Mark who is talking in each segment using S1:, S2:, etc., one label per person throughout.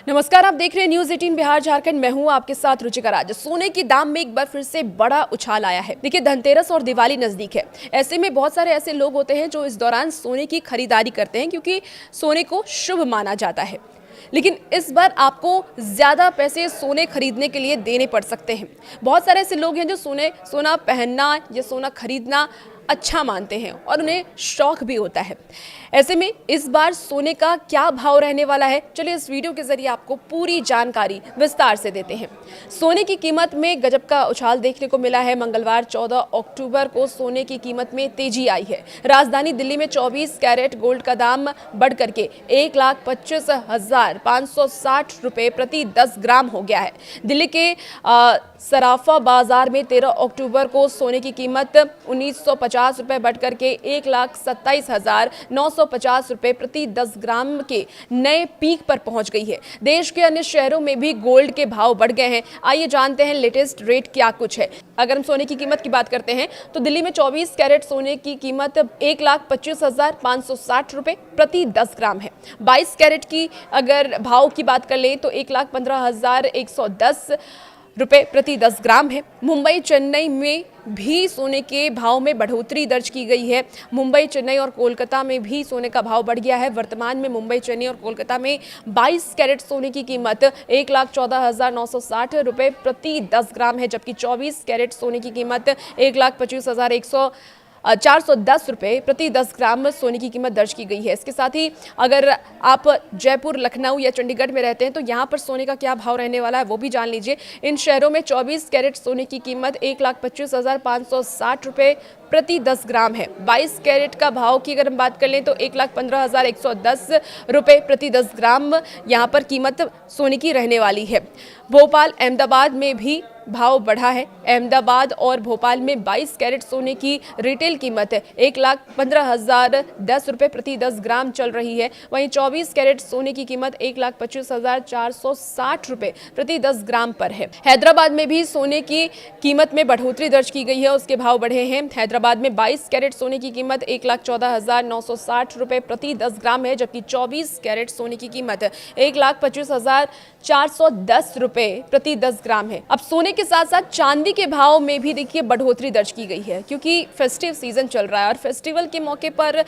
S1: नमस्कार, आप देख रहे हैं न्यूज 18 बिहार झारखंड। मैं हूं आपके साथ रुचिका राज। सोने के दाम में एक बार फिर से बड़ा उछाल आया है। देखिए, धनतेरस और दिवाली नजदीक है। ऐसे में बहुत सारे ऐसे लोग होते हैं जो इस दौरान सोने की खरीदारी करते हैं क्योंकि सोने को शुभ माना जाता है। लेकिन इस बार आपको ज्यादा पैसे सोने खरीदने के लिए देने पड़ सकते हैं। बहुत सारे ऐसे लोग हैं जो सोना पहनना या सोना खरीदना अच्छा मानते हैं और उन्हें शौक भी होता है। ऐसे में इस बार सोने का क्या भाव रहने वाला है, चलिए इस वीडियो के जरिए आपको पूरी जानकारी विस्तार से देते हैं। सोने की कीमत में गजब का उछाल देखने को मिला है। मंगलवार 14 अक्टूबर को सोने की कीमत में तेजी आई है। राजधानी दिल्ली में 24 कैरेट गोल्ड का दाम बढ़ करके 1,25,560 रुपए प्रति 10 ग्राम हो गया है। दिल्ली के सराफा बाजार में 13 अक्टूबर को सोने की कीमत 1,950 रुपए बढ़कर के 1,27,950 रुपए प्रति 10 ग्राम के नए पीक पर पहुंच गई है। देश के अन्य शहरों में भी गोल्ड के भाव बढ़ गए हैं। आइए जानते हैं लेटेस्ट रेट क्या कुछ है। अगर हम सोने की कीमत की बात करते हैं तो दिल्ली में 24 कैरेट सोने की कीमत 1,25,560 रुपए प्रति 10 ग्राम है। 22 कैरेट की अगर भाव की बात कर लें तो 1,15,110 रुपए प्रति 10 ग्राम है। मुंबई चेन्नई में भी सोने के भाव में बढ़ोतरी दर्ज की गई है। मुंबई चेन्नई और कोलकाता में भी सोने का भाव बढ़ गया है। वर्तमान में मुंबई चेन्नई और कोलकाता में 22 कैरेट सोने की कीमत 1,14,960 रुपए प्रति 10 ग्राम है, जबकि 24 कैरेट सोने की कीमत 1,25,410 रुपए प्रति 10 ग्राम सोने की कीमत दर्ज की गई है। इसके साथ ही अगर आप जयपुर, लखनऊ या चंडीगढ़ में रहते हैं तो यहाँ पर सोने का क्या भाव रहने वाला है वो भी जान लीजिए। इन शहरों में 24 कैरेट सोने की कीमत 1,25,560 रुपए प्रति 10 ग्राम है। 22 कैरेट का भाव की अगर हम बात कर लें तो 1,15,110 रुपए प्रति 10 ग्राम यहाँ पर कीमत सोने की रहने वाली है। भोपाल, अहमदाबाद में भी भाव बढ़ा है। अहमदाबाद और भोपाल में 22 कैरेट सोने की रिटेल कीमत 1,15,010 रुपए प्रति 10 ग्राम चल रही है। वहीं 24 कैरेट सोने की कीमत 1,25,460 रुपए प्रति 10 ग्राम पर है। हैदराबाद में भी सोने की कीमत में बढ़ोतरी दर्ज की गई है, उसके भाव बढ़े हैं। हैदराबाद में 22 कैरेट सोने की कीमत 1,14,960 रुपए प्रति 10 ग्राम है, जबकि 24 कैरेट सोने की कीमत 1,25,410 रुपए प्रति 10 ग्राम है। अब सोने के साथ साथ चांदी के भाव में भी देखिए बढ़ोतरी दर्ज की गई है, क्योंकि फेस्टिव सीजन चल रहा है और फेस्टिवल के मौके पर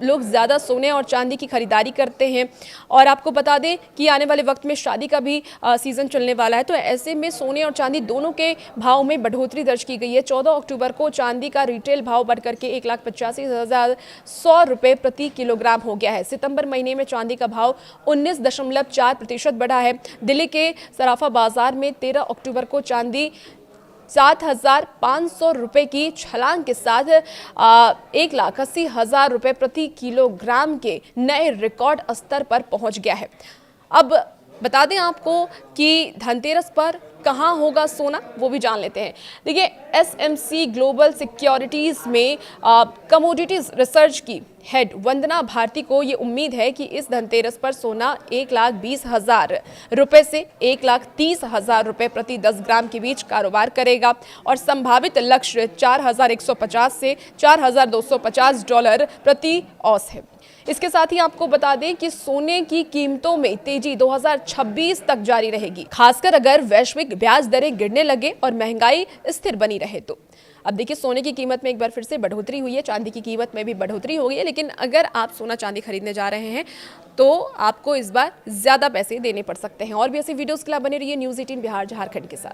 S1: लोग ज्यादा सोने और चांदी की खरीदारी करते हैं। और आपको बता दें कि आने वाले वक्त में शादी का भी सीजन चलने वाला है, तो ऐसे में सोने और चांदी दोनों के भाव में बढ़ोतरी दर्ज की गई है। 14 अक्टूबर को चांदी का रिटेल भाव बढ़कर के 1,85,100 रुपए प्रति किलोग्राम हो गया है। सितंबर महीने में चांदी का भाव 19.4% बढ़ा है। दिल्ली के सराफा बाजार में 13 अक्टूबर को चांदी 7,500 रुपए की छलांग के साथ 1,80,000 रुपए प्रति किलोग्राम के नए रिकॉर्ड स्तर पर पहुंच गया है। अब बता दें आपको कि धनतेरस पर कहाँ होगा सोना, वो भी जान लेते हैं। देखिए, SMC ग्लोबल सिक्योरिटीज में कमोडिटीज रिसर्च की हेड वंदना भारती को ये उम्मीद है कि इस धनतेरस पर सोना 1,20,000 रुपए से 1,30,000 रुपए प्रति 10 ग्राम के बीच कारोबार करेगा और संभावित लक्ष्य 4,150 से 4,250 डॉलर प्रति औंस है। इसके साथ ही आपको बता दें कि सोने की कीमतों में तेजी 2026 तक जारी रहेगी, खासकर अगर वैश्विक ब्याज दरें गिरने लगे और महंगाई स्थिर बनी रहे तो। अब देखिए, सोने की कीमत में एक बार फिर से बढ़ोतरी हुई है, चांदी की कीमत में भी बढ़ोतरी हो गई है, लेकिन अगर आप सोना चांदी खरीदने जा रहे हैं तो आपको इस बार ज्यादा पैसे देने पड़ सकते हैं। और भी ऐसी वीडियोस के लिए बने रहिए न्यूज 18 बिहार झारखंड के साथ।